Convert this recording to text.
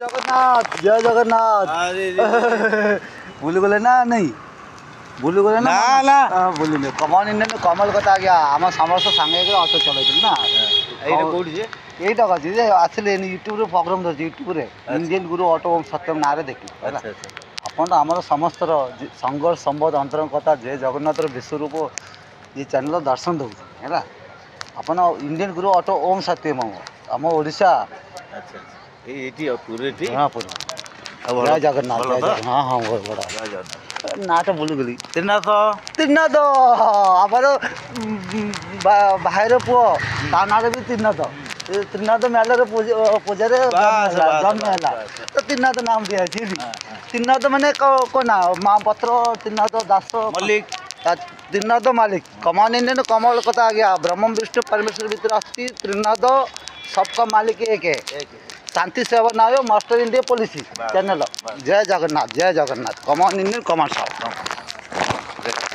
जगन्नाथ जय जगन्नाथ भूल गले ना नहीं भूल गले ना ना भूल कमल इंडियन कमल कथा आज्ञा आम समस्त सांगे अटो चल ना यहीटा अच्छी आसले यूट्यूब प्रोग्राम देखिए यूट्यूब इंडियन गुरु ऑटो सत्यम ना देखिए आपन तो आम समस्त संघर्ष संबद अंतर कथा जय जगन्नाथ विश्वरूप ये चैनल दर्शन दूसरे है आपन इंडियन गुरु ऑटो ओम सत्यम आम ओडिशा हाँ पूरा जय जगन्नाथ हाँ हाँ बड़ा नाटा भूल गली त्रिनाथ त्रिनाथ आमर भाईर पुओ ता ना भी त्रिनाथ त्रिनाथ मेलर पूजा जन्म है तो त्रिनाथ नाम दिया त्रिनाथ मैंने कौन माँ पत्र त्रिनाथ दास मल्लिक त्रिनाथ मालिक कमल इंडियन कमल कथा आ गया ब्रह्म विष्णु परमेश्वर भीतर आसती त्रिनाथ सबका मालिक एक है शांति सेवा नायो मास्टर इंडिया पॉलिसी चैनल जय जगन्नाथ कमल इंडियन कमल साहब।